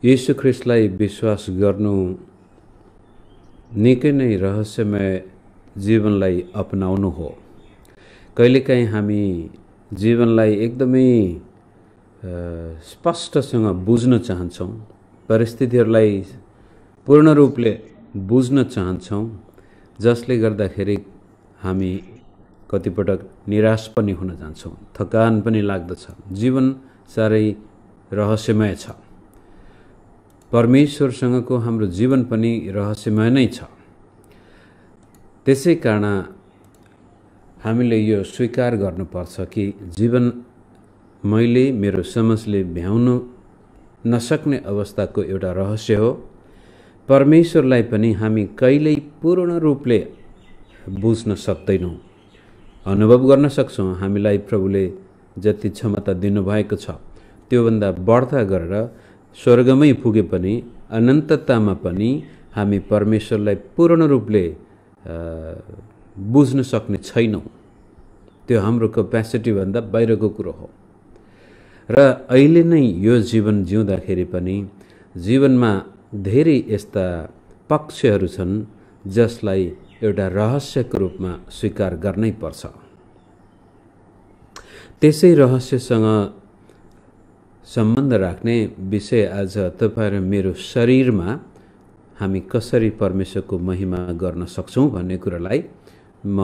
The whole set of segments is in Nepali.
यीशु ख्रीष्टलाई विश्वास गर्नु निकै नै रहस्यमय जीवनलाई अपनाउनु हो। कहिलेकाहीँ हामी जीवनलाई एकदमै स्पष्टसँग बुझ्न चाहन्छौँ, परिस्थितिहरूलाई पूर्ण रूपले बुझ्न चाहन्छौँ, जसले गर्दाखेरि हामी कतिपटक निराश पनि हुन जान्छौँ, थकान पनि लाग्दछ। जीवन साह्रै रहस्यमय छ। परमेश्वरसँगको हाम्रो जीवन पनि रहस्यमय नै छ। त्यसै कारण हामीले यो स्वीकार गर्नुपर्छ कि जीवन मैले मेरो समझले भ्याउन नसक्ने अवस्थाको एउटा रहस्य हो। परमेश्वरलाई पनि हामी कहिल्यै पूर्ण रूपले बुझ्न सक्दैनौँ। अनुभव गर्न सक्छौँ हामीलाई प्रभुले जति क्षमता दिनुभएको छ त्योभन्दा बढ्ता गरेर स्वर्गमै पुगे पनि अनन्ततामा पनि हामी परमेश्वरलाई पूर्ण रूपले बुझ्न सक्ने छैनौँ। त्यो हाम्रो क्यापेसिटीभन्दा बाहिरको कुरो हो। र अहिले नै यो जीवन जिउँदाखेरि पनि जीवनमा धेरै यस्ता पक्षहरू छन् जसलाई एउटा रहस्यको रूपमा स्वीकार गर्नै पर्छ। त्यसै रहस्यसँग सम्बन्ध राख्ने विषय आज तपाईँ र मेरो शरीरमा हामी कसरी परमेश्वरको महिमा गर्न सक्छौँ भन्ने कुरालाई म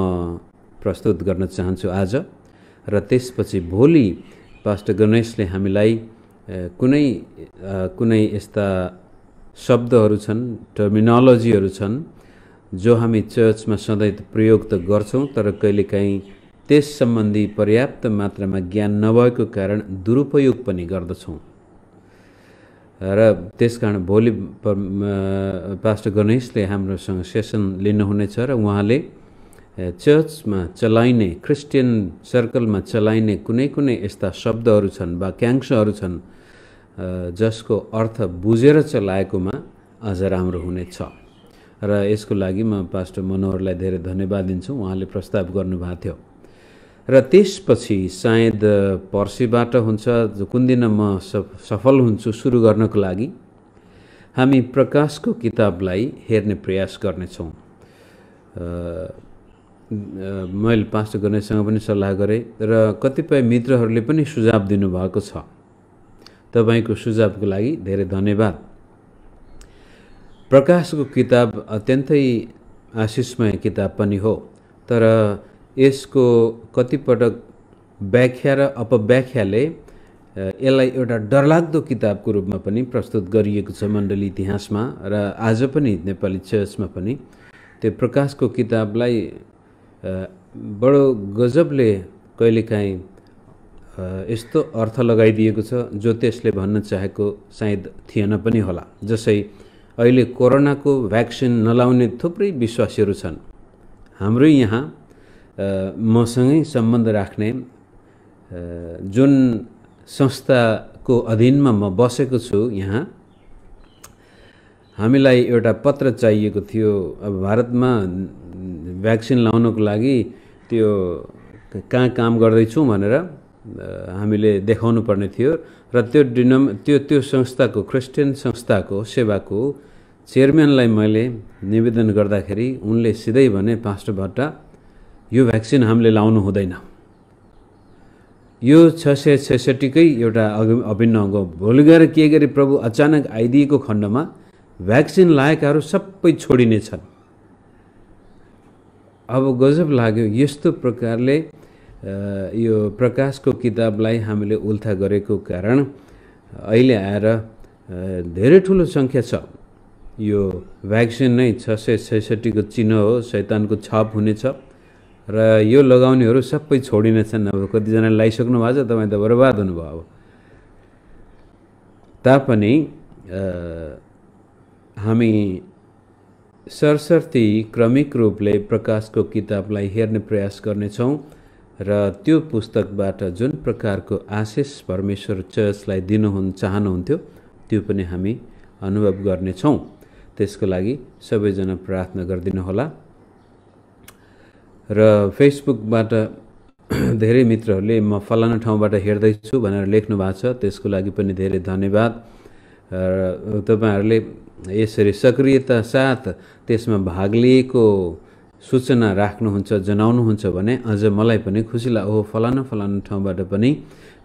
प्रस्तुत गर्न चाहन्छु आज। र त्यसपछि भोलि पास्टर गणेशले हामीलाई कुनै यस्ता शब्दहरू छन्, टर्मिनोलोजीहरू छन् जो हामी चर्चमा सधैँ प्रयोग त गर्छौँ, तर कहिलेकाहीँ त्यस सम्बन्धी पर्याप्त मात्रामा ज्ञान नभएको कारण दुरुपयोग पनि गर्दछौँ। र त्यसकारण भोलि पास्टर गणेशले हाम्रोसँग सेसन लिनुहुनेछ र उहाँले चर्चमा चलाइने, क्रिस्चियन सर्कलमा चलाइने कुनै यस्ता शब्दहरू छन्, वाक्यांशहरू छन् जसको अर्थ बुझेर चलाएकोमा अझ राम्रो हुनेछ। र यसको लागि म पास्टर मनोहरलाई धेरै धन्यवाद दिन्छु, उहाँले प्रस्ताव गर्नुभएको थियो। र त्यसपछि सायद पर्सिबाट हुन्छ, कुन दिन म सफल हुन्छु सुरु गर्नको लागि हामी प्रकाशको किताबलाई हेर्ने प्रयास गर्नेछौँ। मैले पास्टर गणेशसँग पनि सल्लाह गरेँ र कतिपय मित्रहरूले पनि सुझाव दिनुभएको छ। तपाईँको सुझावको लागि धेरै धन्यवाद। प्रकाशको किताब अत्यन्तै आशिषमय किताब पनि हो, तर यसको कतिपटक व्याख्या र अपव्याख्याले यसलाई एउटा डरलाग्दो किताबको रूपमा पनि प्रस्तुत गरिएको छ मण्डली इतिहासमा र आज पनि नेपाली चर्चमा पनि त्यो प्रकाशको किताबलाई बडो गजबले कहिलेकाहीँ यस्तो अर्थ लगाइदिएको छ जो त्यसले भन्न चाहेको सायद थिएन पनि होला। जसै अहिले कोरोनाको भ्याक्सिन नलाउने थुप्रै विश्वासीहरू छन्। हाम्रो यहाँ मसँगै सम्बन्ध राख्ने जुन संस्थाको अधीनमा म बसेको छु, यहाँ हामीलाई एउटा पत्र चाहिएको थियो। अब भारतमा भ्याक्सिन लाउनको लागि त्यो कहाँ काम गर्दैछौँ भनेर हामीले देखाउनु पर्ने थियो र त्यो संस्थाको, क्रिस्चियन संस्थाको सेवाको चेयरम्यानलाई मैले निवेदन गर्दाखेरि उनले सिधै भने, पास्टर भट्टा यो भ्याक्सिन हामीले लाउनु हुँदैन। यो 666कै एउटा अभिन्न अङ्ग हो। भोलि गएर के गरी प्रभु अचानक आइदिएको खण्डमा भ्याक्सिन लाएकाहरू सबै छोडिनेछन्। अब गजब लाग्यो। यस्तो प्रकारले यो प्रकाशको किताबलाई हामीले उल्था गरेको कारण अहिले आएर धेरै ठुलो सङ्ख्या छ। यो भ्याक्सिन नै 666को चिन्ह हो, शैतानको छाप हुनेछ र यो लगाउनेहरू सबै छोडिनेछन्। अब कतिजनाले लगाइसक्नु भएको छ, तपाईँ त बर्बाद हुनुभयो। अब तापनि हामी सरसर्ती क्रमिक रूपले प्रकाशको किताबलाई हेर्ने प्रयास गर्नेछौँ र त्यो पुस्तकबाट जुन प्रकारको आशिष परमेश्वर चर्चलाई चाहनुहुन्थ्यो त्यो पनि हामी अनुभव गर्नेछौँ। त्यसको लागि सबैजना प्रार्थना गरिदिनु होला। र फेसबुकबाट धेरै मित्रहरूले म फलाना ठाउँबाट हेर्दैछु भनेर लेख्नु भएको छ, त्यसको लागि पनि धेरै धन्यवाद। तपाईहरुले यसरी सक्रियता साथ त्यसमा भाग लिएको सूचना राख्नुहुन्छ, जनाउनुहुन्छ भने अझ मलाई पनि खुसी लाग्यो। ओहो, फलाना फलाना ठाउँबाट पनि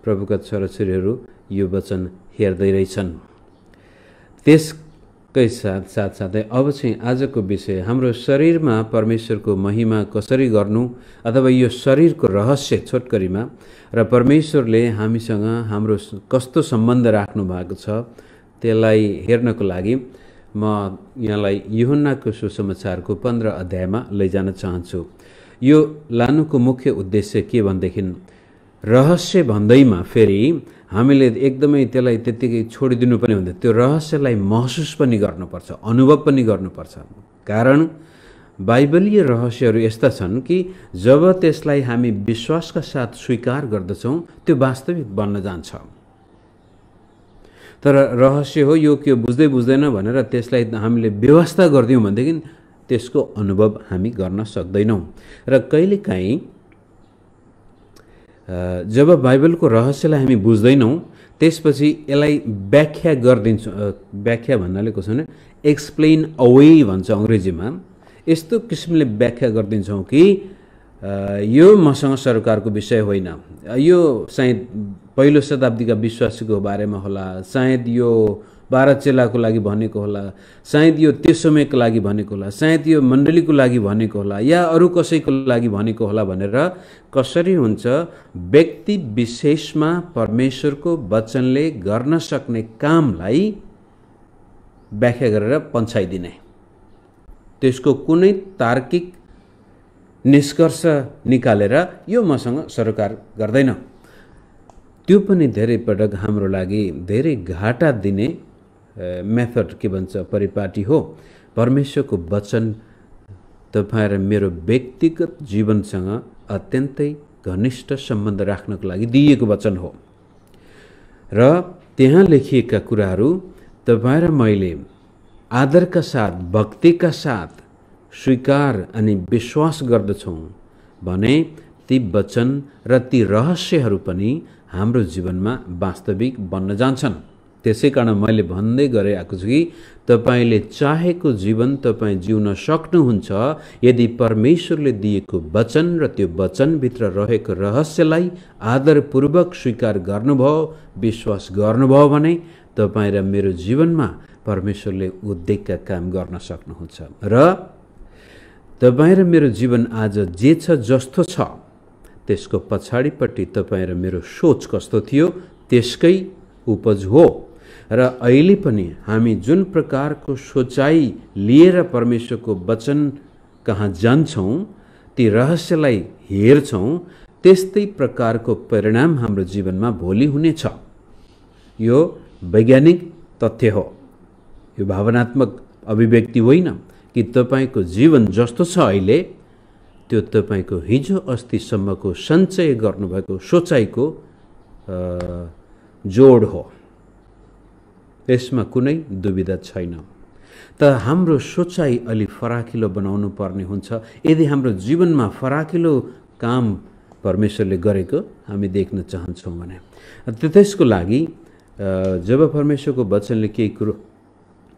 प्रभुका छोराछोरीहरू यो वचन हेर्दै रहेछन्। त्यसकै साथसाथै अब चाहिँ आजको विषय हाम्रो शरीरमा परमेश्वरको महिमा कसरी गर्नु, अथवा यो शरीरको रहस्य छोटकरीमा र परमेश्वरले हामीसँग हाम्रो कस्तो सम्बन्ध राख्नु भएको छ त्यसलाई हेर्नको लागि म यहाँलाई यूहन्नाको सुसमाचारको 15 अध्यायमा लैजान चाहन्छु। यो लानुको मुख्य उद्देश्य के भन्देखि रहस्य भन्दैमा फेरि हामीले एकदमै त्यसलाई त्यतिकै छोडिदिनु पनि हुँदैन। त्यो रहस्यलाई महसुस पनि गर्नुपर्छ, अनुभव पनि गर्नुपर्छ। कारण बाइबलीय रहस्यहरू यस्ता छन् कि जब त्यसलाई हामी विश्वासका साथ स्वीकार गर्दछौँ त्यो वास्तविक बन्न जान्छ। तर रहस्य हो यो के बुझ्दै बुझ्दैन भनेर त्यसलाई हामीले व्यवस्था गर्दियौँ भनेदेखि त्यसको अनुभव हामी गर्न सक्दैनौँ। र कहिलेकाहीँ जब बाइबलको रहस्यलाई हामी बुझ्दैनौँ त्यसपछि यसलाई व्याख्या गरिदिन्छौँ। व्याख्या भन्नाले कसो भने एक्सप्लेन अवे भन्छ अङ्ग्रेजीमा। यस्तो किसिमले व्याख्या गरिदिन्छौँ कि यो मसँग सरकारको विषय होइन, यो सायद पहिलो शताब्दीका विश्वासीको बारेमा होला, सायद यो 12 चेलाको लागि भनेको होला, सायद यो त्यो समयको लागि भनेको होला, सायद यो मण्डलीको लागि भनेको होला, या अरू कसैको लागि भनेको होला भनेर कसरी हुन्छ व्यक्ति विशेषमा परमेश्वरको वचनले गर्न सक्ने कामलाई व्याख्या गरेर पन्छाइदिने, त्यसको कुनै तार्किक निष्कर्ष निकालेर यो मसँग सरकार गर्दैन। त्यो पनि धेरै पटक हाम्रो लागि धेरै घाटा दिने मेथड के भन्छ परिपाटी हो। परमेश्वरको वचन तपाईँ र मेरो व्यक्तिगत जीवनसँग अत्यन्तै घनिष्ठ सम्बन्ध राख्नको लागि दिएको वचन हो र त्यहाँ लेखिएका कुराहरू तपाईँ र मैले आदरका साथ, भक्तिका साथ स्वीकार अनि विश्वास गर्दछौँ भने ती वचन र ती रहस्यहरू पनि हाम्रो जीवनमा वास्तविक बन्न जान्छन्। त्यसै कारण मैले भन्दै गरेको छु कि तपाईले चाहेको जीवन तपाईँ जिउन सक्नुहुन्छ यदि परमेश्वरले दिएको वचन र त्यो वचनभित्र रहेको रहस्यलाई आदरपूर्वक स्वीकार गर्नुभयो, विश्वास गर्नुभयो भने तपाईँ र मेरो जीवनमा परमेश्वरले उद्देश्यका काम गर्न सक्नुहुन्छ। र तपाईँ र मेरो जीवन आज जे छ जस्तो छ त्यसको पछाडिपट्टि तपाईँ र मेरो सोच कस्तो थियो त्यसकै उपज हो। र अहिले पनि हामी जुन प्रकारको सोचाइ लिएर परमेश्वरको वचन कहाँ जान्छौँ, ती रहस्यलाई हेर्छौँ, त्यस्तै प्रकारको परिणाम हाम्रो जीवनमा भोलि हुनेछ। यो वैज्ञानिक तथ्य हो, यो भावनात्मक अभिव्यक्ति होइन कि तपाईको जीवन जस्तो छ अहिले त्यो तपाईको हिजो अस्तिसम्मको सञ्चय गर्नुभएको सोचाइको जोड हो। यसमा कुनै दुविधा छैन। त हाम्रो सोचाइ अलि फराकिलो बनाउनु पर्ने हुन्छ यदि हाम्रो जीवनमा फराकिलो काम परमेश्वरले गरेको हामी देख्न चाहन्छौँ भने। त्यसको लागि जब परमेश्वरको वचनले केही कुरो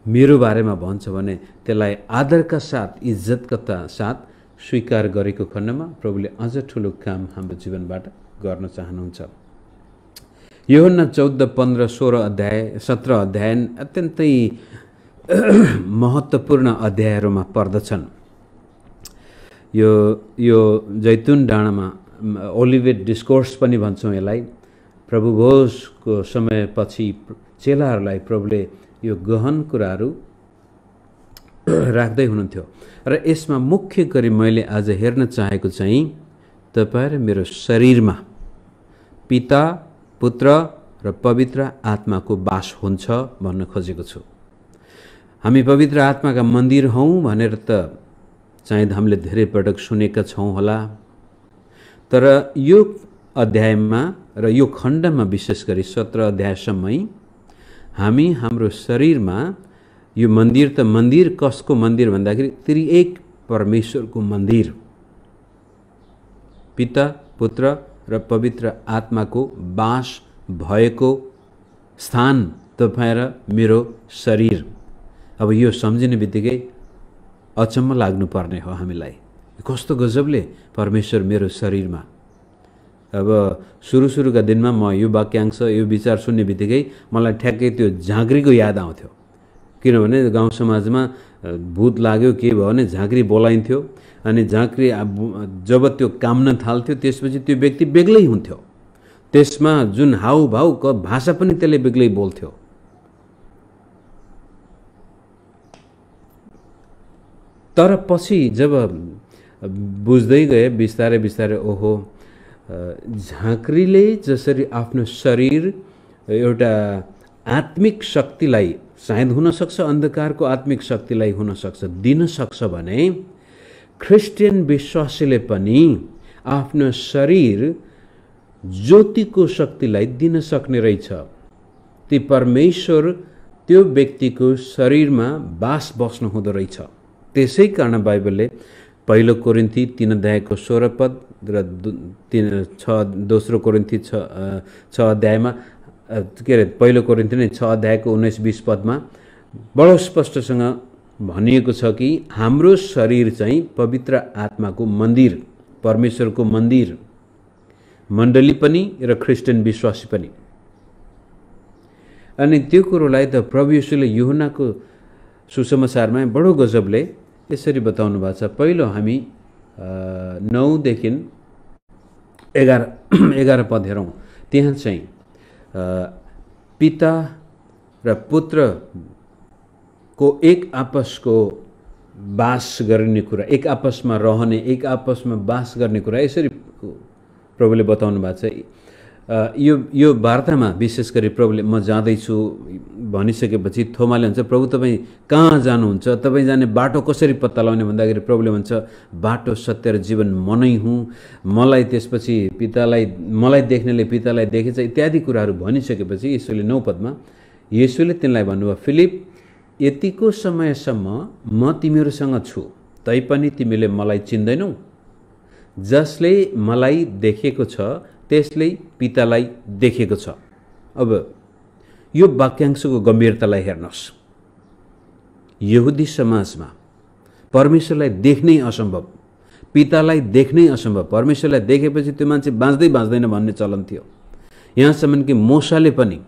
मेरो बारेमा भन्छ भने त्यसलाई आदरका साथ, इज्जतका साथ स्वीकार गरेको खण्डमा प्रभुले अझ ठुलो काम हाम्रो जीवनबाट गर्न चाहनुहुन्छ। यूहन्ना 14, 15, 16 अध्याय, 17 अध्याय अत्यन्तै महत्त्वपूर्ण अध्यायहरूमा पर्दछन्। यो जैतुन डाँडामा ओलिभेट डिस्कोर्स पनि भन्छौँ यसलाई। प्रभु भोजको समयपछि चेलाहरूलाई प्रभुले यो गहन कुराहरू राख्दै हुनुहुन्थ्यो र यसमा मुख्य गरी मैले आज हेर्न चाहेको चाहिँ तपाईँ र मेरो शरीरमा पिता, पुत्र र पवित्र आत्माको वास हुन्छ भन्न खोजेको छु। हामी पवित्र आत्माका मन्दिर हौँ भनेर त सायद हामीले धेरै पटक सुनेका छौँ होला, तर यो अध्यायमा र यो खण्डमा विशेष गरी 17 अध्यायसम्मै हामी हाम्रो शरीरमा यो मन्दिर त मन्दिर कसको मन्दिर भन्दाखेरि त्रिएक परमेश्वरको मन्दिर, पिता, पुत्र र पवित्र आत्माको वास भएको स्थान तपाईं र मेरो शरीर। अब यो सम्झिने बित्तिकै अचम्म लाग्नुपर्ने हो हामीलाई, कस्तो गजबले परमेश्वर मेरो शरीरमा। अब सुरुका दिनमा म यो वाक्यांश यो विचार सुन्ने बित्तिकै मलाई ठ्याक्कै त्यो झाँक्रीको याद आउँथ्यो। किनभने गाउँ समाजमा भूत लाग्यो के भयो भने झाँक्री बोलाइन्थ्यो, अनि झाँक्री जब त्यो काम्न थाल्थ्यो त्यसपछि त्यो व्यक्ति बेग्लै हुन्थ्यो। त्यसमा जुन हाउभाउ भाषा पनि त्यसले बेग्लै बोल्थ्यो। तर पछि जब बुझ्दै गए बिस्तारै बिस्तारै, ओहो झाँक्रीले जसरी आफ्नो शरीर एउटा आत्मिक शक्तिलाई, सायद हुनसक्छ अन्धकारको आत्मिक शक्तिलाई हुनसक्छ दिन सक्छ भने ख्रिस्टियन विश्वासीले पनि आफ्नो शरीर ज्योतिको शक्तिलाई दिन सक्ने रहेछ। ती परमेश्वर त्यो व्यक्तिको शरीरमा बास बस्नु हुँदो रहेछ। त्यसै कारण बाइबलले पहिलो कोरिन्थी 3 अध्यायको 16 पद र दोस्रो कोरिन्थी 6 अध्यायमा के अरे पहिलो कोरिन्थी नै 6 अध्यायको 19-20 पदमा बडो स्पष्टसँग भनिएको छ कि हाम्रो शरीर चाहिँ पवित्र आत्माको मन्दिर, परमेश्वरको मन्दिर, मण्डली पनि र ख्रिस्टियन विश्वासी पनि। अनि त्यो कुरोलाई त प्रभु येशूले यूहन्नाको सुसमाचारमा बडो गजबले यसरी बताउनु भएको छ। पहिलो हामी 9 देखि 11 पद हेरौँ। त्यहाँ चाहिँ पिता र पुत्रको एक आपसको बास गर्ने कुरा, एक आपसमा रहने, एक आपसमा बास गर्ने कुरा यसरी प्रभुले बताउनु भएको छ। यो वार्तामा विशेष गरी प्रभुले म जाँदैछु भनिसकेपछि थोमाले भन्छ, प्रभु तपाईँ कहाँ जानुहुन्छ, तपाईँ जाने बाटो कसरी पत्ता लगाउने भन्दाखेरि प्रभुले भन्छ, बाटो सत्य र जीवन म नै हुँ, मलाई त्यसपछि मलाई देख्नेले पितालाई देखेछ इत्यादि कुराहरू भनिसकेपछि यसोले 9 पदमा येशूले तिनलाई भन्नुभयो, फिलिप यतिको समयसम्म म तिमीहरूसँग छु तैपनि तिमीले मलाई चिन्दैनौ? जसले मलाई देखेको छ त्यसले पितालाई देखेको छ। अब यो वाक्यांशको गम्भीरतालाई हेर्नुहोस्। यहुदी समाजमा परमेश्वरलाई देख्नै असम्भव, पितालाई देख्नै असम्भव, परमेश्वरलाई देखेपछि त्यो मान्छे बाँच्दैन भन्ने चलन थियो। यहाँसम्म कि मोसाले पनि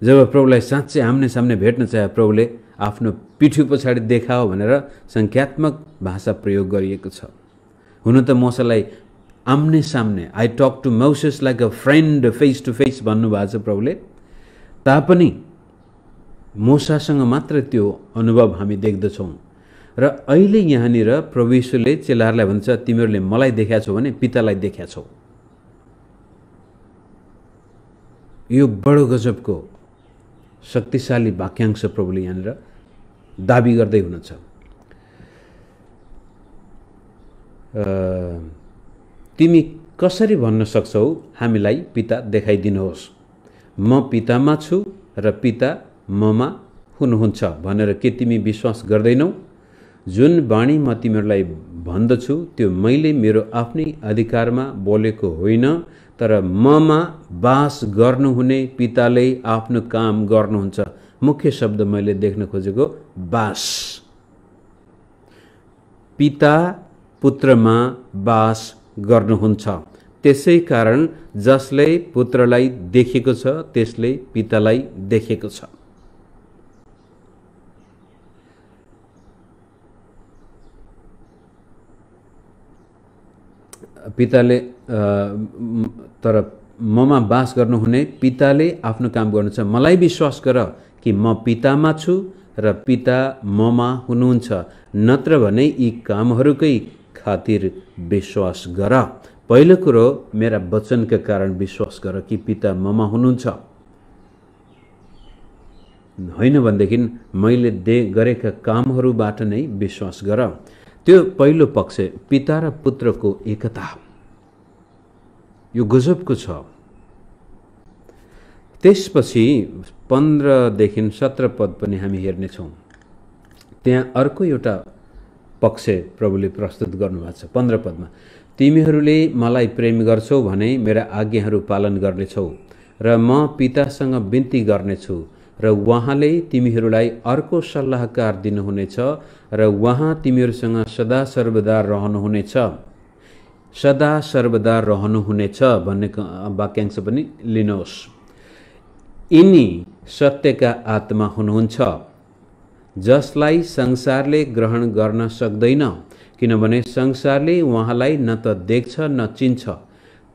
जब प्रभुलाई साँच्चै आम्ने सामने भेट्न चाहे प्रभुले आफ्नो पिठी पछाडि देखाओ भनेर संख्यात्मक भाषा प्रयोग गरिएको छ। हुन त मोसालाई आम्ने सामने आई talk to Moses like a friend face to face भन्नुभएको छ प्रभुले, तापनि मोसासँग मात्र त्यो अनुभव हामी देख्दछौँ। र अहिले यहाँनिर प्रभु येशूले चेलाहरूलाई भन्छ, तिमीहरूले मलाई देख्या छौ भने पितालाई देख्या छौ। यो बडो गजबको शक्तिशाली वाक्यांश प्रभुले यहाँनिर दाबी गर्दै हुनुहुन्छ। तिमी कसरी भन्न सक्छौ हामीलाई पिता देखाइदिनुहोस्? म पितामा छु र पिता ममा हुनुहुन्छ भनेर के तिमी विश्वास गर्दैनौ? जुन वाणी म तिमीहरूलाई भन्दछु त्यो मैले मेरो आफ्नै अधिकारमा बोलेको होइन, तर ममा बास गर्नुहुने पिताले आफ्नो काम गर्नुहुन्छ। मुख्य शब्द मैले देख्न खोजेको बास। पिता पुत्रमा बास गर्नुहुन्छ। त्यसै कारण जसले पुत्रलाई देखेको छ त्यसले पितालाई देखेको छ। पिताले तर ममा बास गर्नुहुने पिताले आफ्नो काम गर्नुहुन्छ। मलाई विश्वास गर कि म पितामा छु र पिता ममा हुनुहुन्छ, नत्र भने यी कामहरूकै खातिर विश्वास गर। पहिलो कुरो मेरा वचनका कारण विश्वास गर कि पिता ममा हुनुहुन्छ, होइन भनेदेखि मैले गरेका कामहरूबाट नै विश्वास गर। त्यो पहिलो पक्ष पिता र पुत्रको एकता, यो गजबको छ। त्यसपछि 15 देखि 17 पद पनि हामी हेर्नेछौँ। त्यहाँ अर्को एउटा पक्ष प्रभुले प्रस्तुत गर्नुभएको छ। 15 पदमा तिमीहरूले मलाई प्रेम गर्छौ भने मेरा आज्ञाहरू पालन गर्नेछौ र म पितासँग बिन्ती गर्नेछु र उहाँले तिमीहरूलाई अर्को सल्लाहकार दिनुहुनेछ र उहाँ तिमीहरूसँग सदा सर्वदा रहनुहुनेछ। सदा सर्वदा रहनुहुनेछ भन्ने वाक्यांश पनि लिनुहोस्। यिनी सत्यका आत्मा हुनुहुन्छ जसलाई संसारले ग्रहण गर्न सक्दैन, किनभने संसारले उहाँलाई न त देख्छ न चिन्छ।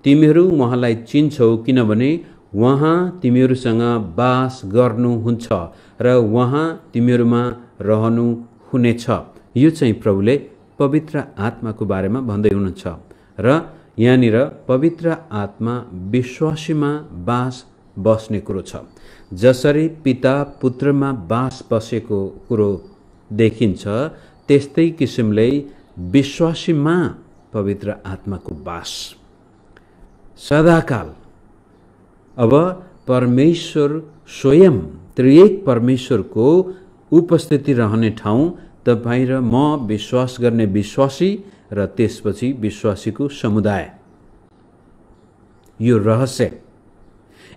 तिमीहरू उहाँलाई चिन्छौ किनभने उहाँ तिमीहरूसँग बास गर्नुहुन्छ र उहाँ तिमीहरूमा रहनुहुनेछ। यो चाहिँ प्रभुले पवित्र आत्माको बारेमा भन्दै हुनुहुन्छ र यहाँनिर पवित्र आत्मा विश्वासीमा बास बस्ने कुरो छ। जसरी पिता पुत्रमा बास बसेको कुरो देखिन्छ त्यस्तै किसिमले विश्वासीमा पवित्र आत्माको बास सदाकाल। अब परमेश्वर स्वयं त्रिएक परमेश्वरको उपस्थिति रहने ठाउँ तपाईँ र म विश्वास गर्ने विश्वासी र त्यसपछि विश्वासीको समुदाय। यो रहस्य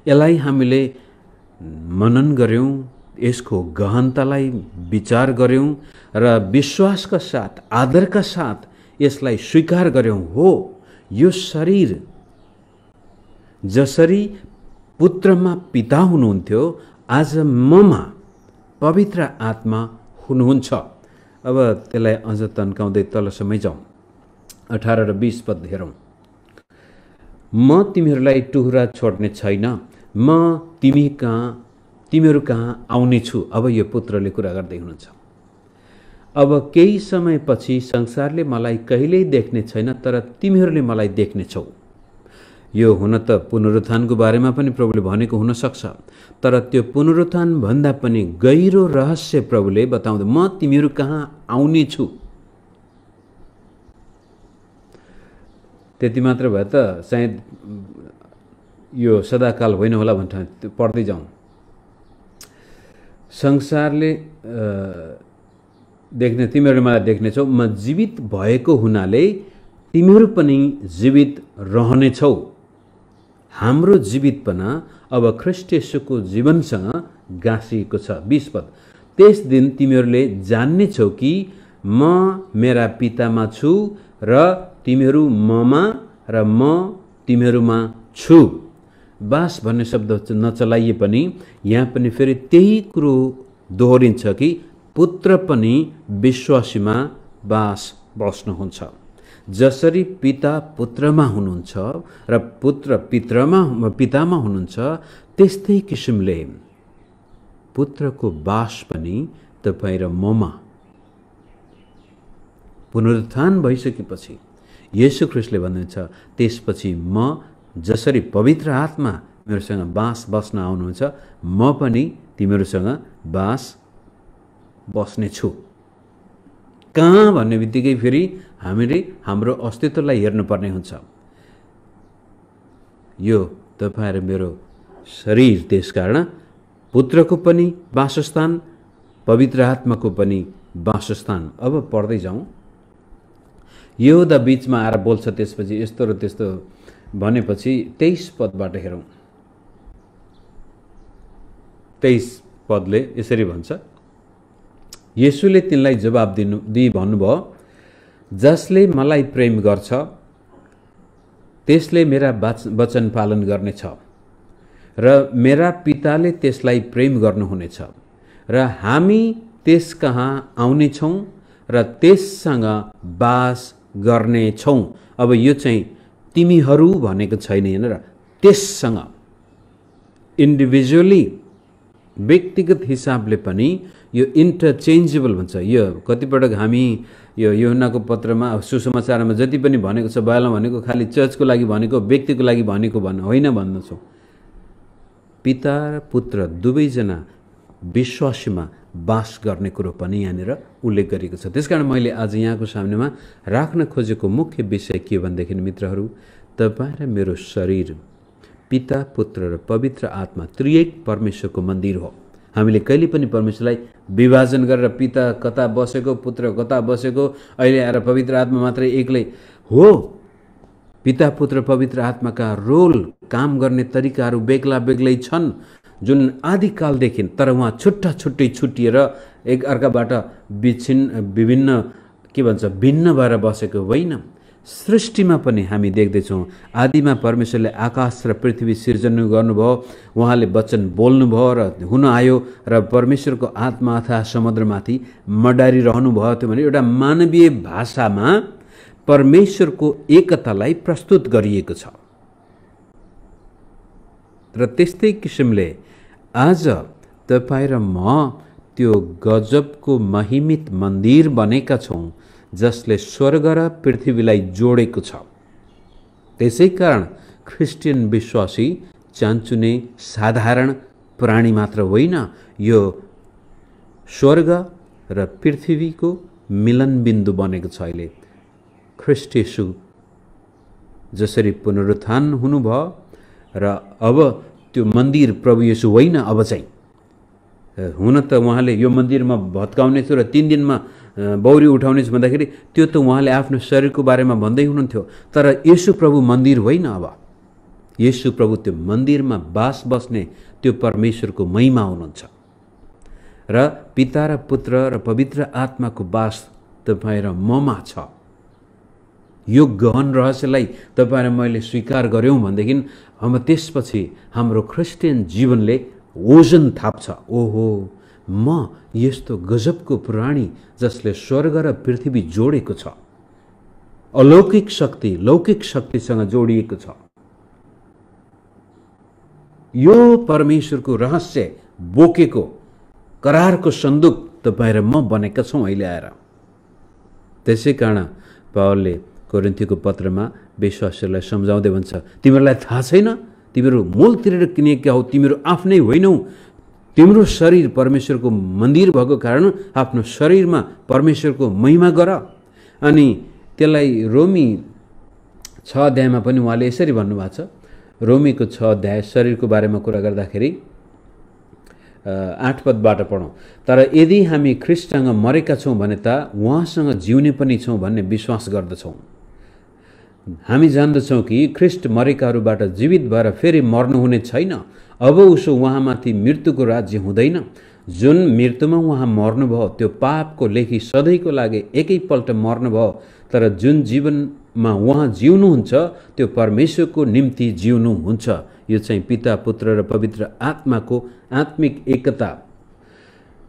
यसलाई हामीले मनन गर्यौं, यसको गहनतालाई विचार गर्यौं र विश्वासका साथ आदरका साथ यसलाई स्वीकार गर्यौं। हो, यो शरीर जसरी पुत्रमा पिता हुनुहुन्थ्यो आज ममा पवित्र आत्मा हुनुहुन्छ। अब त्यसलाई अझ तन्काउँदै तलसम्मै जाउँ। 18 र 20 पद हेरौँ। म तिमीहरूलाई टुहुरा छोड्ने छैन, म तिमीहरू कहाँ आउने छु। अब यो पुत्रले कुरा गर्दै हुनुहुन्छ। अब केही समयपछि संसारले मलाई कहिल्यै देख्ने छैन, तर तिमीहरूले मलाई देख्नेछौ। यो हुन त पुनरुत्थानको बारेमा पनि प्रभुले भनेको हुन सक्छ, तर त्यो पुनरुत्थान भन्दा पनि गहिरो रहस्य प्रभुले बताउँदै म तिमीहरू कहाँ आउने छु। त्यति मात्र भए त सायद यो सदाकाल होइन होला भन्ने पढ्दै जाउँ। संसारले देख्ने तिमीहरूले मलाई देख्नेछौ, म जीवित भएको हुनाले तिमीहरू पनि जीवित रहनेछौ। हाम्रो जीवितपना अब ख्रीष्ट येशूको जीवनसँग गाँसिएको छ। 20 पद। त्यस दिन तिमीहरूले जान्नेछौ कि म मेरा पितामा छु र तिमीहरू ममा र म तिमीहरूमा छु। बास भन्ने शब्द नचलाइए पनि यहाँ पनि फेरि त्यही कुरो दोहोरिन्छ कि पुत्र पनि विश्वासीमा बास बस्नुहुन्छ। जसरी पिता पुत्रमा हुनुहुन्छ र पुत्र पितामा हुनुहुन्छ त्यस्तै किसिमले पुत्रको बास पनि तपाईँ र ममा पुनरुत्थान भइसकेपछि येशू ख्रीष्टले भन्नुहुन्छ त्यसपछि म जसरी पवित्र आत्मा मेरोसँग बास बस्न आउनुहुन्छ म पनि तिमीहरूसँग बास बस्ने छु। कहाँ भन्ने बित्तिकै फेरि हामीले हाम्रो अस्तित्वलाई हेर्नुपर्ने हुन्छ। यो तपाईँ र मेरो शरीर, त्यसकारण पुत्रको पनि वासस्थान, पवित्र आत्माको पनि वासस्थान। अब पढ्दै जाउँ। यहूदा बीचमा आएर बोल्छ, त्यसपछि यस्तो र त्यस्तो भनेपछि 23 पदबाट हेरौँ। 23 पदले यसरी भन्छ, येशूले तिनलाई जवाब दिई भन्नुभयो, जसले मलाई प्रेम गर्छ त्यसले मेरा वचन पालन गर्नेछ र मेरा पिताले त्यसलाई प्रेम गर्नुहुनेछ र हामी त्यस कहाँ आउनेछौँ र त्यससँग बास गर्नेछौँ। अब यो चाहिँ तिमीहरू भनेको छैन हैन र त्यससँग इन्डिभिजुअली व्यक्तिगत हिसाबले पनि यो इन्टरचेन्जेबल भन्छ। यो कतिपटक हामी यो यूहन्नाको पत्रमा सुसमाचारमा जति पनि भनेको छ बाइबलमा भनेको खालि चर्चको लागि भनेको, व्यक्तिको लागि भनेको होइन भन्दछौँ। पिता र पुत्र दुवैजना विश्वासीमा बास गर्ने कुरो पनि यहाँनिर उल्लेख गरिएको छ। त्यसकारण मैले आज यहाँको सामनेमा राख्न खोजेको मुख्य विषय के भनेदेखि मित्रहरू, तपाईँ र मेरो शरीर पिता पुत्र र पवित्र आत्मा त्रिएक परमेश्वरको मन्दिर हो। हामीले कहिले पनि परमेश्वरलाई विभाजन गरेर पिता कता बसेको, पुत्र कता बसेको, अहिले आएर पवित्र आत्मा मात्रै एक्लै हो पिता पुत्र पवित्र आत्माका रोल काम गर्ने तरिकाहरू बेग्ला बेग्लै छन्, जुन आदिकालदेखि। तर उहाँ छुट्टा छुट्टै छुट्टिएर एक अर्काबाट विभिन्न के भन्छ भिन्न भएर बसेको होइन। सृष्टिमा पनि हामी देख्दैछौँ, आदिमा परमेश्वरले आकाश र पृथ्वी सिर्जन गर्नुभयो, उहाँले वचन बोल्नुभयो र हुन आयो, र परमेश्वरको आत्मा अथवा समुद्रमाथि मडारिरहनु भयो। त्यो भने एउटा मानवीय भाषामा परमेश्वरको एकतालाई प्रस्तुत गरिएको छ। र त्यस्तै किसिमले आज तपाईँ र म त्यो गजबको महिमित मन्दिर बनेका छौँ, जसले स्वर्ग र पृथ्वीलाई जोडेको छ। त्यसै कारण ख्रिस्टियन विश्वासी चान्चुने साधारण प्राणी मात्र होइन, यो स्वर्ग र पृथ्वीको मिलनबिन्दु बनेको छ। अहिले ख्रिस्ट येशू जसरी पुनरुत्थान हुनुभयो र अब त्यो मन्दिर प्रभु येशू होइन, अब चाहिँ हुन त उहाँले यो मन्दिर म भत्काउने छु र 3 दिनमा बौरी उठाउने छु भन्दाखेरि त्यो त उहाँले आफ्नो शरीरको बारेमा भन्दै हुनुहुन्थ्यो। तर येशू प्रभु मन्दिर होइन, अब येशू प्रभु त्यो मन्दिरमा बास बस्ने त्यो परमेश्वरको महिमा हुनुहुन्छ। र पिता र पुत्र र पवित्र आत्माको बास तपाईँ र ममा छ। यो गहन रहस्यलाई तपाईँ र मैले स्वीकार गऱ्यौँ भनेदेखि अब त्यसपछि हाम्रो ख्रिस्टियन जीवनले ओजन थाप्छ। ओहो, म यस्तो गजबको प्राणी जसले स्वर्ग र पृथ्वी जोडेको छ, अलौकिक शक्ति लौकिक शक्तिसँग जोडिएको छ। यो परमेश्वरको रहस्य बोकेको करारको सन्दुक तपाईँ र म बनेका छौँ अहिले आएर। त्यसै कारण पावलले कोरिन्थीको पत्रमा विश्वासीहरूलाई सम्झाउँदै भन्छ, तिमीहरूलाई थाहा छैन तिमीहरू मूल तिरेर किनेका हौ, तिमीहरू आफ्नै होइनौ। तिम्रो शरीर परमेश्वरको मन्दिर भएको कारण आफ्नो शरीरमा परमेश्वरको महिमा गर। अनि त्यसलाई रोमी 6 अध्यायमा पनि उहाँले यसरी भन्नुभएको छ। रोमीको 6 अध्याय शरीरको बारेमा कुरा गर्दाखेरि 8 पदबाट पढौँ। तर यदि हामी ख्रिस्टसँग मरेका छौँ भने त उहाँसँग जिउने पनि छौँ भन्ने विश्वास गर्दछौँ। हामी जान्दछौँ कि ख्रिस्ट मरेकाहरूबाट जीवित भएर फेरि मर्नुहुने छैन। अब उसो उहाँमाथि मृत्युको राज्य हुँदैन। जुन मृत्युमा उहाँ मर्नुभयो त्यो पापको लेखी सधैँको लागि एकैपल्ट मर्नुभयो। तर जुन जीवनमा उहाँ जिउनुहुन्छ त्यो परमेश्वरको निम्ति जिउनुहुन्छ। यो चाहिँ पिता पुत्र र पवित्र आत्माको आत्मिक एकता।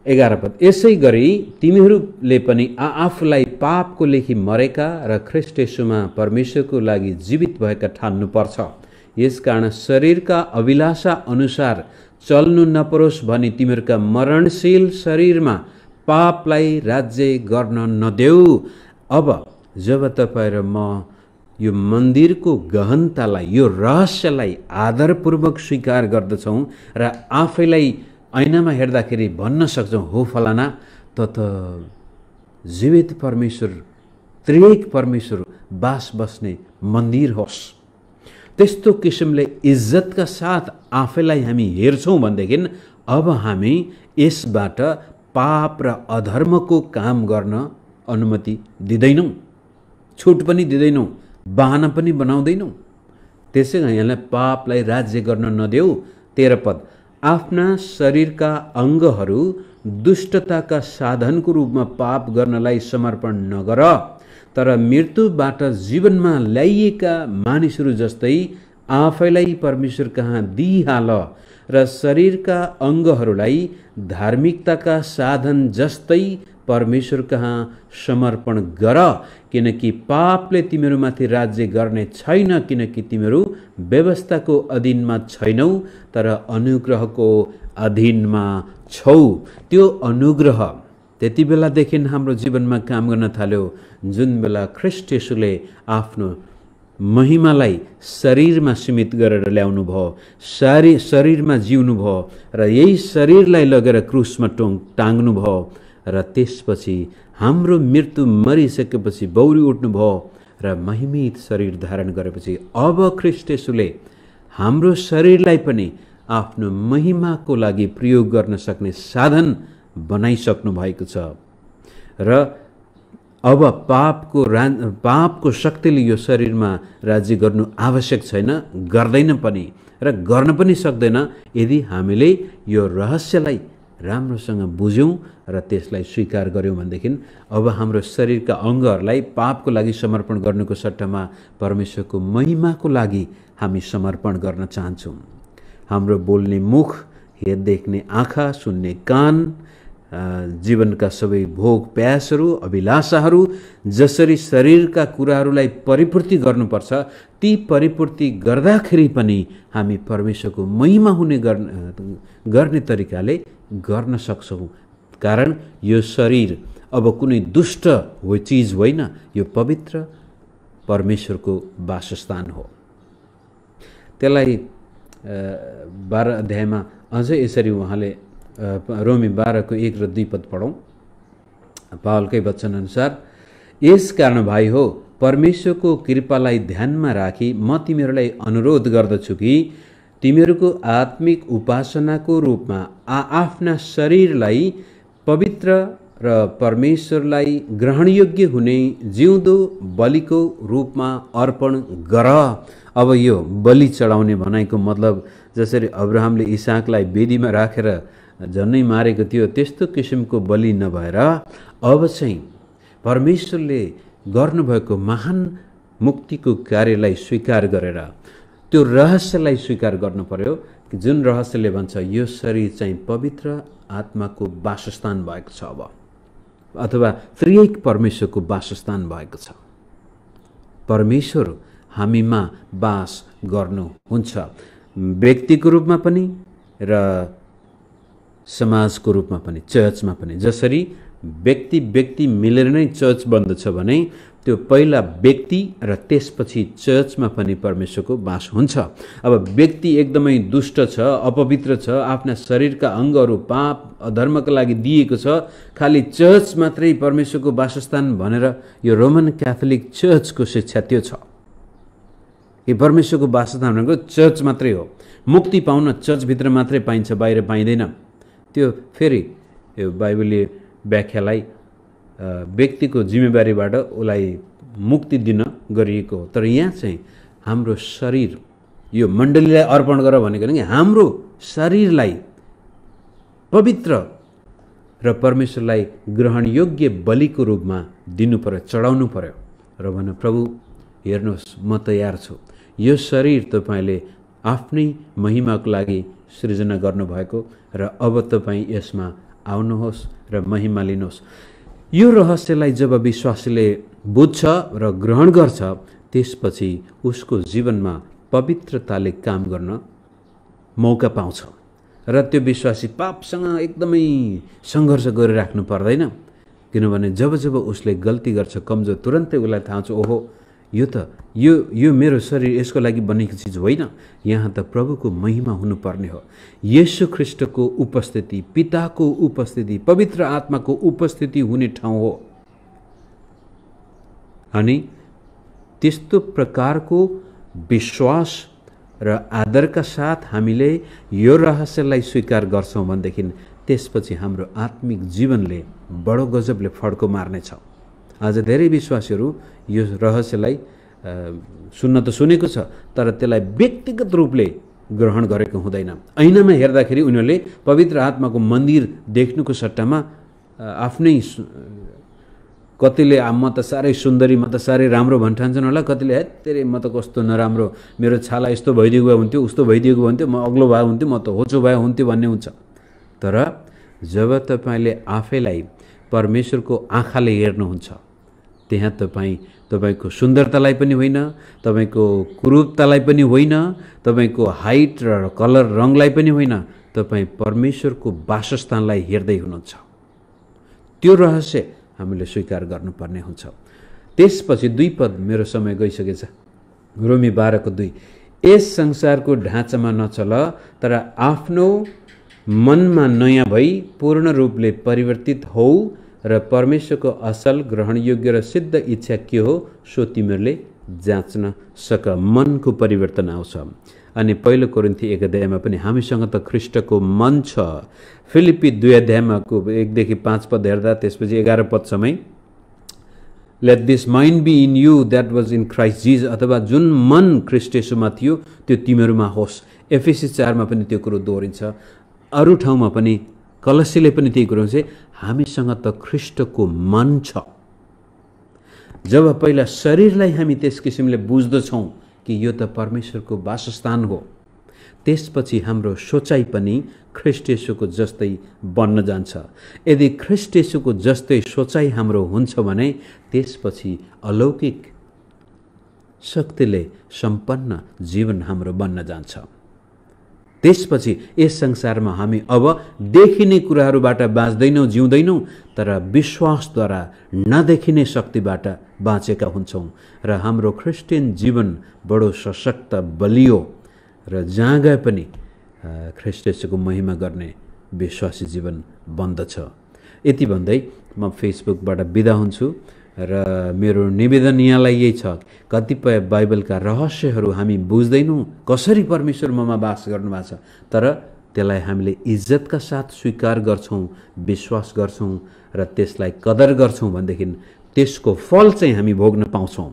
11 पद, यसै गरी तिमीहरूले पनि आफूलाई पापको लेखी मरेका र ख्रिस्ट येशूमा परमेश्वरको लागि जीवित भएका ठान्नुपर्छ। यसकारण शरीरका अभिलाषा अनुसार चल्नु नपरोस् भनी तिमीहरूका मरणशील शरीरमा पापलाई राज्य गर्न नदेऊ। अब जब तपाईँ र म यो मन्दिरको गहनतालाई, यो रहस्यलाई आदरपूर्वक स्वीकार गर्दछौँ र आफैलाई ऐनामा हेर्दाखेरि भन्न सक्छौँ, हो फलाना त जीवित परमेश्वर, त्रिएक परमेश्वर बास बस्ने मन्दिर होस्। त्यस्तो किसिमले इज्जतका साथ आफैलाई हामी हेर्छौँ भनेदेखि अब हामी यसबाट पाप र अधर्मको काम गर्न अनुमति दिँदैनौँ, छुट पनि दिँदैनौँ, बहाना पनि बनाउँदैनौँ। त्यसै कारण यहाँलाई पापलाई राज्य गर्न नदेऊ। 13 पद, आफ्ना शरीरका अङ्गहरू दुष्टताका साधनको रूपमा पाप गर्नलाई समर्पण नगर, तर मृत्युबाट जीवनमा ल्याइएका मानिसहरू जस्तै आफैलाई परमेश्वर कहाँ दिइहाल र शरीरका अङ्गहरूलाई धार्मिकताका साधन जस्तै परमेश्वर कहाँ समर्पण गर। किनकि पापले तिमीहरूमाथि राज्य गर्ने छैन, किनकि तिमीहरू व्यवस्थाको अधीनमा छैनौ तर अनुग्रहको अधीनमा छौ। त्यो अनुग्रह त्यति बेलादेखि हाम्रो जीवनमा काम गर्न थाल्यो जुन बेला ख्रिस्ट येशूले आफ्नो महिमालाई शरीरमा सीमित गरेर ल्याउनु भयो, शरीरमा जिउनु भयो र यही शरीरलाई लगेर क्रुसमा टाङ्नु भयो। र त्यसपछि हाम्रो मृत्यु मरिसकेपछि बौरी उठ्नुभयो र महिमित शरीर धारण गरेपछि अब ख्रिस्ट येशूले हाम्रो शरीरलाई पनि आफ्नो महिमाको लागि प्रयोग गर्न सक्ने साधन बनाइसक्नु भएको छ। र अब पापको शक्तिले यो शरीरमा राज्य गर्नु आवश्यक छैन, गर्दैन पनि र गर्न पनि सक्दैन यदि हामीले यो रहस्यलाई राम्रोसँग बुझ्यौँ र त्यसलाई स्वीकार गर्यौँ भनेदेखि अब हाम्रो शरीरका अङ्गहरूलाई पापको लागि समर्पण गर्नुको सट्टामा परमेश्वरको महिमाको लागि हामी समर्पण गर्न चाहन्छौँ। हाम्रो बोल्ने मुख, देख्ने आँखा, सुन्ने कान, जीवनका सबै भोग प्यासहरू, अभिलाषाहरू जसरी शरीरका कुराहरूलाई परिपूर्ति गर्नुपर्छ, ती परिपूर्ति गर्दाखेरि पनि हामी परमेश्वरको महिमा हुने गर्ने तरिकाले गर्न सक्छौँ। कारण यो शरीर अब कुनै दुष्ट चिज होइन, यो पवित्र परमेश्वरको वासस्थान हो। त्यसलाई 12 अध्यायमा अझै यसरी उहाँले रोमी 12 1 र 2 पद पढौँ। पावलकै वचन अनुसार, यस कारण भाइ हो, परमेश्वरको कृपालाई ध्यानमा राखी म तिमीहरूलाई अनुरोध गर्दछु कि तिमीहरूको आत्मिक उपासनाको रूपमा आफ्ना शरीरलाई पवित्र र परमेश्वरलाई ग्रहणयोग्य हुने जिउँदो बलिको रूपमा अर्पण गर। अब यो बलि चढाउने भनाइको मतलब जसरी अब्राहमले इसाकलाई वेदीमा राखेर झन्नै मारेको थियो त्यस्तो किसिमको बलि नभएर अब चाहिँ परमेश्वरले गर्नुभएको महान मुक्तिको कार्यलाई स्वीकार गरेर त्यो रहस्यलाई स्वीकार गर्नु पर्यो, जुन रहस्यले भन्छ यो शरीर चाहिँ पवित्र आत्माको वासस्थान भएको छ अब, अथवा त्रिएक परमेश्वरको वासस्थान भएको छ। परमेश्वर हामीमा वास गर्नुहुन्छ, व्यक्तिको रूपमा पनि र समाजको रूपमा पनि, चर्चमा पनि। जसरी व्यक्ति मिलेर नै चर्च बन्दछ भने त्यो पहिला व्यक्ति र त्यसपछि चर्चमा पनि परमेश्वरको वास हुन्छ। अब व्यक्ति एकदमै दुष्ट छ, अपवित्र छ, आफ्ना शरीरका अङ्गहरू पाप अधर्मका लागि दिएको छ, खालि चर्च मात्रै परमेश्वरको वासस्थान भनेर यो रोमन क्याथोलिक चर्चको शिक्षा त्यो छ कि परमेश्वरको वासस्थान भनेको चर्च मात्रै हो, मुक्ति पाउन चर्चभित्र मात्रै पाइन्छ, बाहिर पाइँदैन। त्यो फेरि यो बाइबलीय व्याख्यालाई व्यक्तिको जिम्मेवारीबाट उसलाई मुक्ति दिन गरिएको हो। तर यहाँ चाहिँ हाम्रो शरीर यो मण्डलीलाई अर्पण गर भनेको नि हाम्रो शरीरलाई पवित्र र परमेश्वरलाई ग्रहणयोग्य बलिको रूपमा दिनु पर्यो, चढाउनु पर्यो र भन प्रभु हेर्नुहोस् म तयार छु, यो शरीर तपाईँले आफ्नै महिमाको लागि सृजना गर्नुभएको र अब तपाईँ यसमा आउनुहोस् र महिमा लिनुहोस्। यो रहस्यलाई जब विश्वासीले बुझ्छ र ग्रहण गर्छ त्यसपछि उसको जीवनमा पवित्रताले काम गर्न मौका पाउँछ र त्यो विश्वासी पापसँग एकदमै सङ्घर्ष गरिराख्नु पर्दैन। किनभने जब जब उसले गल्ती गर्छ, कमजोर, तुरन्तै उसलाई थाहा छ ओहो यो मेरो शरीर यसको लागि बनेको चिज होइन, यहाँ त प्रभुको महिमा हुनुपर्ने हो। येशू ख्रीष्टको उपस्थिति, पिताको उपस्थिति, पवित्र आत्माको उपस्थिति हुने ठाउँ हो। अनि त्यस्तो प्रकारको विश्वास र आदरका साथ हामीले यो रहस्यलाई स्वीकार गर्छौँ भनेदेखि त्यसपछि हाम्रो आत्मिक जीवनले बडो गजबले फड्को मार्नेछ। आज धेरै विश्वासीहरू यो रहस्यलाई सुन्न त सुनेको छ तर त्यसलाई व्यक्तिगत रूपले ग्रहण गरेको हुँदैन। ऐनामा हेर्दाखेरि उनीहरूले पवित्र आत्माको मन्दिर देख्नुको सट्टामा आफ्नै कतिले म त साह्रै सुन्दरी, म त साह्रै राम्रो भन्ठान्छन् होला, कतिले है तेरे म त कस्तो नराम्रो, मेरो छाला यस्तो भइदिएको भए हुन्थ्यो, उस्तो भइदिएको हुन्थ्यो, म अग्लो भए हुन्थ्यो, म त होचो भए हुन्थ्यो भन्ने हुन्छ। तर जब तपाईँले आफैलाई परमेश्वरको आँखाले हेर्नुहुन्छ त्यहाँ तपाईँको सुन्दरतालाई पनि होइन, तपाईँको कुरूपतालाई पनि होइन, तपाईँको हाइट र कलर रङलाई पनि होइन, तपाईँ परमेश्वरको वासस्थानलाई हेर्दै हुनुहुन्छ। त्यो रहस्य हामीले स्वीकार गर्नुपर्ने हुन्छ। त्यसपछि 2 पद, मेरो समय गइसकेछ, रोमी 12:2, यस संसारको ढाँचामा नचल तर आफ्नो मनमा नयाँ भई पूर्ण रूपले परिवर्तित हौ र परमेश्वरको असल, ग्रहणयोग्य र सिद्ध इच्छा के हो सो तिमीहरूले जाँच्न सक। मनको परिवर्तन आउँछ। अनि 1 कोरिन्थी 1 अध्यायमा पनि हामीसँग त ख्रीष्टको मन छ। फिलिप्पी 2 अध्यायमा 1 देखि 5 पद हेर्दा त्यसपछि 11 पदसम्म let this mind be in you that was in Christ Jesus, अथवा जुन मन ख्रीष्ट येशूमा थियो त्यो तिमीहरूमा होस्। एफएसी 4 मा पनि त्यो कुरो दोहोरिन्छ। अरू ठाउँमा पनि कलसीले पनि त्यही कुरो हुन्छ, हामीसँग त ख्रीष्टको मन छ। जब पहिला शरीरलाई हामी त्यस किसिमले बुझ्दछौँ कि यो त परमेश्वरको वासस्थान हो, त्यसपछि हाम्रो सोचाइ पनि ख्रीष्ट येशूको जस्तै बन्न जान्छ। यदि ख्रीष्ट येशूको जस्तै सोचाइ हाम्रो हुन्छ भने त्यसपछि अलौकिक शक्तिले सम्पन्न जीवन हाम्रो बन्न जान्छ। त्यसपछि यस संसारमा हामी अब देखिने कुराहरूबाट बाँच्दैनौँ, जिउँदैनौँ, तर विश्वासद्वारा नदेखिने शक्तिबाट बाँचेका हुन्छौँ र हाम्रो क्रिस्चियन जीवन बडो सशक्त, बलियो र जहाँ गए पनि ख्रीष्ट येशूको महिमा गर्ने विश्वासी जीवन बन्दछ। यति भन्दै म फेसबुकबाट बिदा हुन्छु र मेरो निवेदन यहाँलाई यही छ, कतिपय बाइबलका रहस्यहरू हामी बुझ्दैनौँ, कसरी परमेश्वर ममा वास गर्नुभएको छ, तर त्यसलाई हामीले इज्जतका साथ स्वीकार गर्छौँ, विश्वास गर्छौँ र त्यसलाई कदर गर्छौँ भनेदेखि त्यसको फल चाहिँ हामी भोग्न पाउँछौँ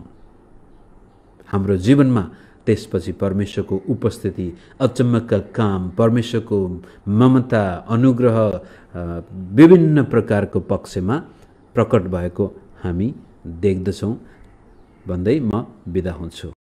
हाम्रो जीवनमा। त्यसपछि परमेश्वरको उपस्थिति, अचम्मका काम, परमेश्वरको ममता, अनुग्रह विभिन्न प्रकारको पक्षमा प्रकट भएको हामी देख्दछौँ भन्दै म बिदा हुन्छु।